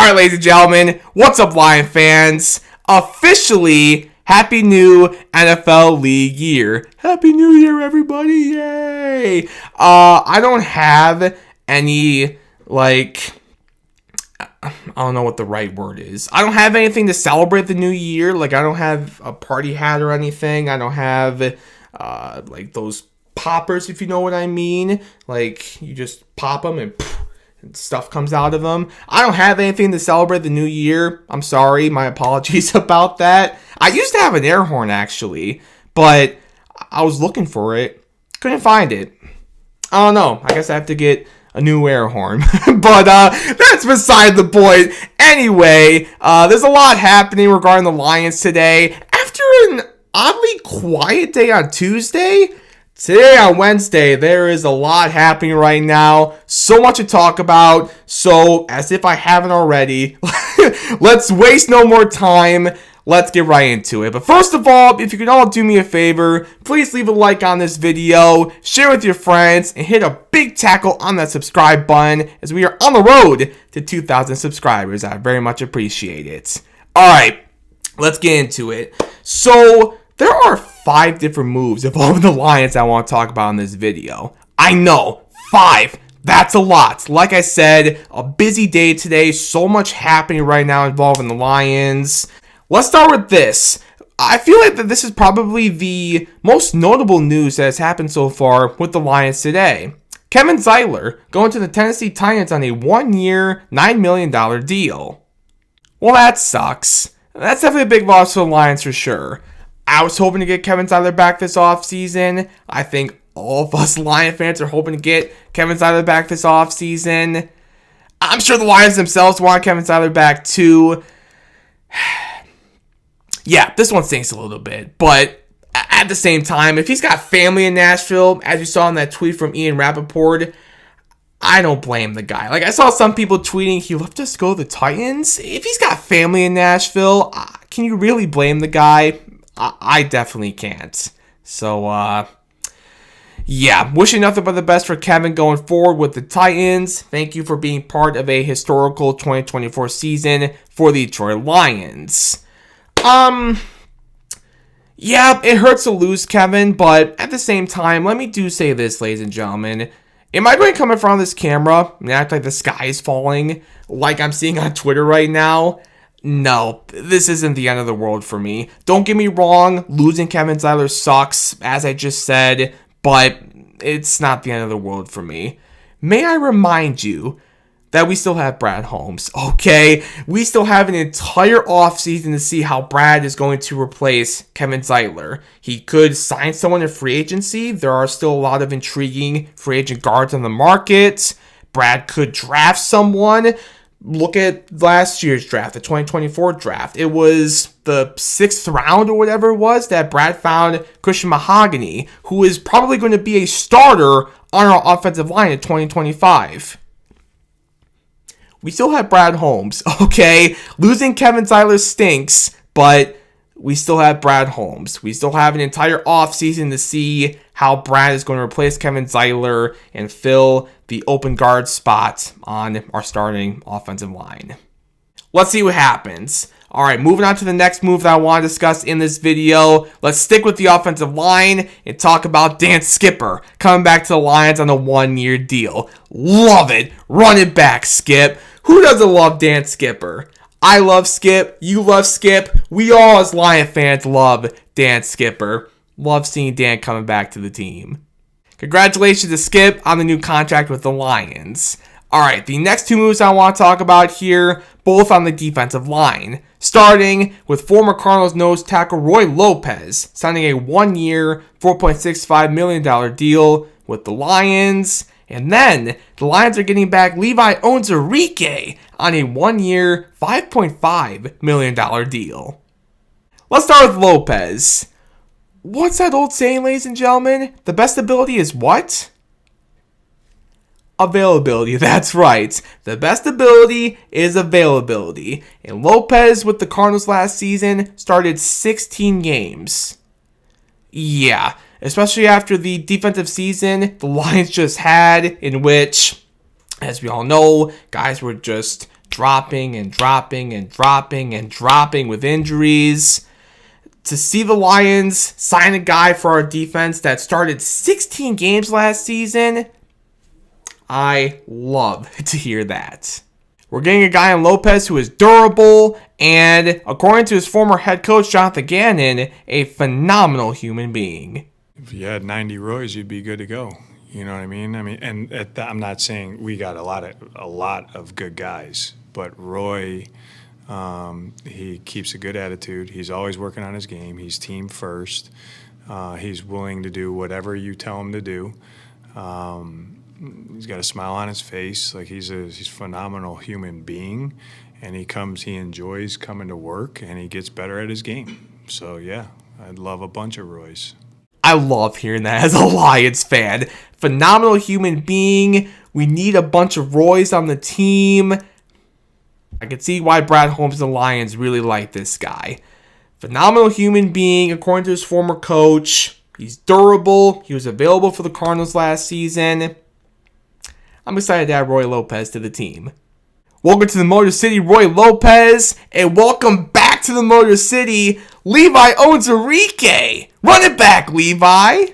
Alright, ladies and gentlemen, what's up, Lion fans? Officially, Happy New NFL League Year. Happy New Year, everybody, yay! I don't have any, I don't know what the right word is. I don't have anything to celebrate the new year. I don't have a party hat or anything. I don't have, those poppers, if you know what I mean. You just pop them and stuff comes out of them. I don't have anything to celebrate the new year. I'm sorry. My apologies about that. I used to have an air horn, actually, but I was looking for it. Couldn't find it. I don't know. I guess I have to get a new air horn. But that's beside the point. Anyway, there's a lot happening regarding the Lions today. After an oddly quiet day on Tuesday, today on Wednesday, there is a lot happening right now. So much to talk about. So, as if I haven't already, let's waste no more time. Let's get right into it. But first of all, if you can all do me a favor, please leave a like on this video, share with your friends, and hit a big tackle on that subscribe button as we are on the road to 2,000 subscribers. I very much appreciate it. Alright, let's get into it. So, there are 5 different moves involving the Lions I want to talk about in this video. I know, 5. That's a lot. Like I said, a busy day today. So much happening right now involving the Lions. Let's start with this. I feel like that this is probably the most notable news that has happened so far with the Lions today. Kevin Zeitler going to the Tennessee Titans on a 1-year, $9 million deal. Well, that sucks. That's definitely a big loss for the Lions for sure. I was hoping to get Kevin Zeitler back this offseason. I think all of us Lion fans are hoping to get Kevin Zeitler back this offseason. I'm sure the Lions themselves want Kevin Zeitler back too. Yeah, this one stinks a little bit, but at the same time, if he's got family in Nashville, as you saw in that tweet from Ian Rappaport, I don't blame the guy. I saw some people tweeting he left us to go to the Titans. If he's got family in Nashville, can you really blame the guy? I definitely can't. So, yeah, wishing nothing but the best for Kevin going forward with the Titans. Thank you for being part of a historical 2024 season for the Detroit Lions. Yeah, it hurts to lose Kevin, but at the same time, let me say this, ladies and gentlemen. Am I going to come in front of this camera and act like the sky is falling like I'm seeing on Twitter right now? No, this isn't the end of the world for me. Don't get me wrong, losing Kevin Zeitler sucks, as I just said, but it's not the end of the world for me. May I remind you that we still have Brad Holmes, okay? We still have an entire offseason to see how Brad is going to replace Kevin Zeitler. He could sign someone in free agency. There are still a lot of intriguing free agent guards on the market. Brad could draft someone. Look at last year's draft, the 2024 draft. It was the 6th round or whatever it was that Brad found Christian Mahogany, who is probably going to be a starter on our offensive line in 2025. We still have Brad Holmes, okay? Losing Kevin Zeitler stinks, but we still have Brad Holmes. We still have an entire offseason to see how Brad is going to replace Kevin Zeitler and fill the open guard spot on our starting offensive line. Let's see what happens. All right, moving on to the next move that I want to discuss in this video. Let's stick with the offensive line and talk about Dan Skipper coming back to the Lions on a 1-year deal. Love it. Run it back, Skip. Who doesn't love Dan Skipper? I love Skip. You love Skip. We all as Lion fans love Dan Skipper. Love seeing Dan coming back to the team. Congratulations to Skip on the new contract with the Lions. Alright, the next 2 moves I want to talk about here, both on the defensive line. Starting with former Cardinals nose tackle Roy Lopez, signing a 1-year, $4.65 million deal with the Lions. And then, the Lions are getting back Levi Onwuzurike on a 1-year, $5.5 million deal. Let's start with Lopez. What's that old saying, ladies and gentlemen? The best ability is what? Availability, that's right. The best ability is availability. And Lopez with the Cardinals last season started 16 games. Yeah, especially after the defensive season the Lions just had, in which, as we all know, guys were just dropping and dropping and dropping and dropping with injuries. To see the Lions sign a guy for our defense that started 16 games last season, I love to hear that. We're getting a guy in Lopez who is durable and, according to his former head coach, Jonathan Gannon, a phenomenal human being. If you had 90 Roys, you'd be good to go. You know what I mean? And I'm not saying we got a lot of good guys, but Roy, he keeps a good attitude. He's always working on his game. He's team first. He's willing to do whatever you tell him to do. He's got a smile on his face. Like he's a phenomenal human being, and he enjoys coming to work, and he gets better at his game. So yeah, I'd love a bunch of Roys. I love hearing that as a Lions fan. Phenomenal human being. We need a bunch of Roys on the team. I can see why Brad Holmes and the Lions really like this guy. Phenomenal human being, according to his former coach. He's durable. He was available for the Cardinals last season. I'm excited to add Roy Lopez to the team. Welcome to the Motor City, Roy Lopez, and welcome back to the Motor City, Levi Onwuzurike. Run it back, Levi.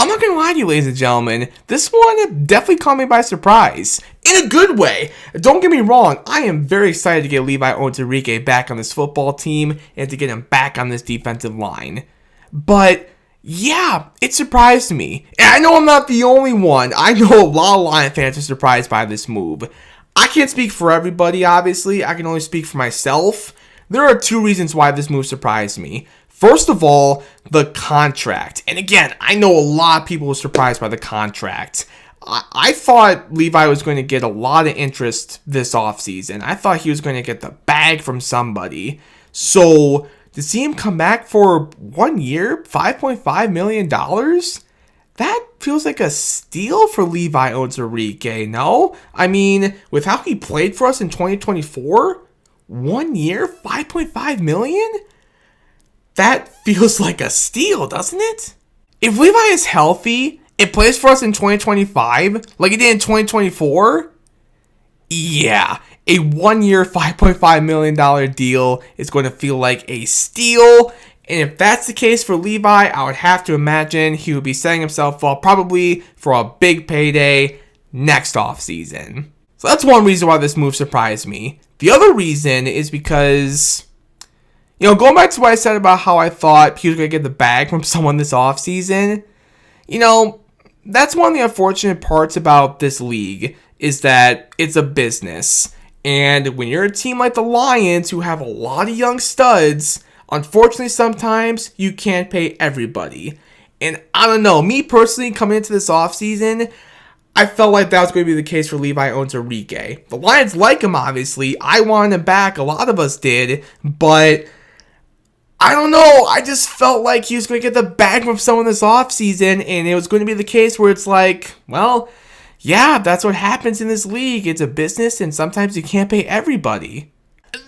I'm not going to lie to you, ladies and gentlemen. This one definitely caught me by surprise. In a good way. Don't get me wrong. I am very excited to get Levi Onwuzurike back on this football team and to get him back on this defensive line. But yeah, it surprised me. And I know I'm not the only one. I know a lot of Lion fans are surprised by this move. I can't speak for everybody, obviously. I can only speak for myself. There are two reasons why this move surprised me. First of all, the contract. And again, I know a lot of people were surprised by the contract. I thought Levi was going to get a lot of interest this offseason. I thought he was going to get the bag from somebody. So to see him come back for 1 year, $5.5 million, that feels like a steal for Levi Onwuzurike, no? I mean, with how he played for us in 2024, 1 year, $5.5 million? That feels like a steal, doesn't it? If Levi is healthy, it plays for us in 2025, like it did in 2024, yeah, a 1 year, $5.5 million deal is going to feel like a steal. And if that's the case for Levi, I would have to imagine he would be setting himself up probably for a big payday next offseason. So that's one reason why this move surprised me. The other reason is because, going back to what I said about how I thought he was going to get the bag from someone this offseason, that's one of the unfortunate parts about this league is that it's a business. And when you're a team like the Lions who have a lot of young studs, unfortunately sometimes you can't pay everybody. And I don't know, me personally coming into this offseason, I felt like that was going to be the case for Levi Onwuzurike. The Lions like him, obviously. I wanted him back. A lot of us did. But I don't know. I just felt like he was going to get the bag from someone this offseason. And it was going to be the case where it's like, well, yeah, that's what happens in this league. It's a business and sometimes you can't pay everybody.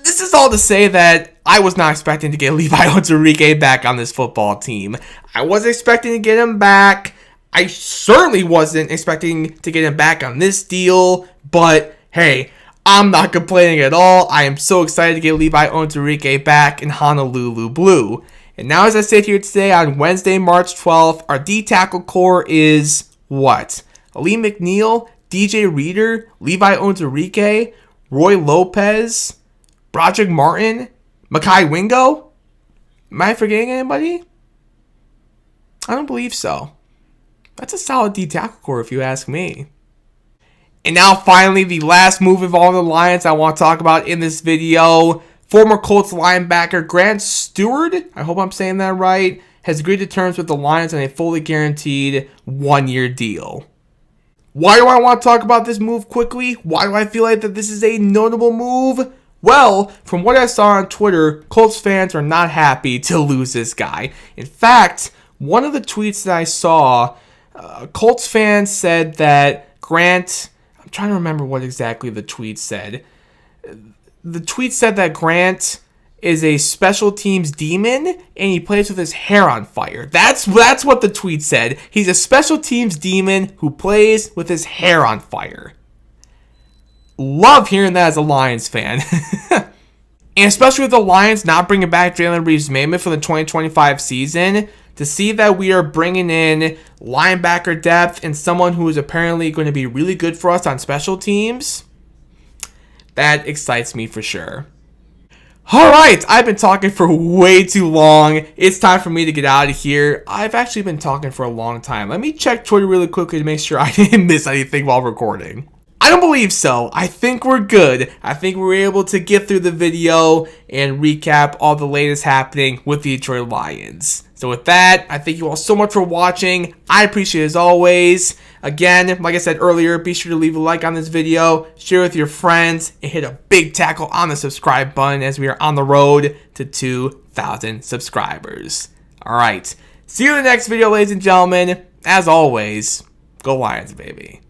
This is all to say that I was not expecting to get Levi Onwuzurike back on this football team. I was expecting to get him back. I certainly wasn't expecting to get him back on this deal, but hey, I'm not complaining at all. I am so excited to get Levi Onwuzurike back in Honolulu Blue. And now as I sit here today on Wednesday, March 12th, our D-tackle core is what? Ali McNeil, DJ Reader, Levi Onwuzurike, Roy Lopez, Broderick Martin, Mekhi Wingo? Am I forgetting anybody? I don't believe so. That's a solid D-tackle core if you ask me. And now finally, the last move involving the Lions I want to talk about in this video. Former Colts linebacker Grant Stewart, I hope I'm saying that right, has agreed to terms with the Lions on a fully guaranteed 1 year deal. Why do I want to talk about this move quickly? Why do I feel like that this is a notable move? Well, from what I saw on Twitter, Colts fans are not happy to lose this guy. In fact, one of the tweets that I saw, Colts fans said that Grant, I'm trying to remember what exactly the tweet said. The tweet said that Grant is a special teams demon and he plays with his hair on fire. That's what the tweet said. He's a special teams demon who plays with his hair on fire. love hearing that as a Lions fan. And especially with the Lions not bringing back Jalen Reeves-Maybin for the 2025 season, to see that we are bringing in linebacker depth and someone who is apparently going to be really good for us on special teams, that excites me for sure. Alright, I've been talking for way too long. It's time for me to get out of here. I've actually been talking for a long time. Let me check Twitter really quickly to make sure I didn't miss anything while recording. I don't believe so. I think we're good. I think we were able to get through the video and recap all the latest happening with the Detroit Lions. So with that, I thank you all so much for watching. I appreciate it as always. Again, like I said earlier, be sure to leave a like on this video, share with your friends, and hit a big tackle on the subscribe button as we are on the road to 2,000 subscribers. Alright, see you in the next video, ladies and gentlemen. As always, go Lions, baby.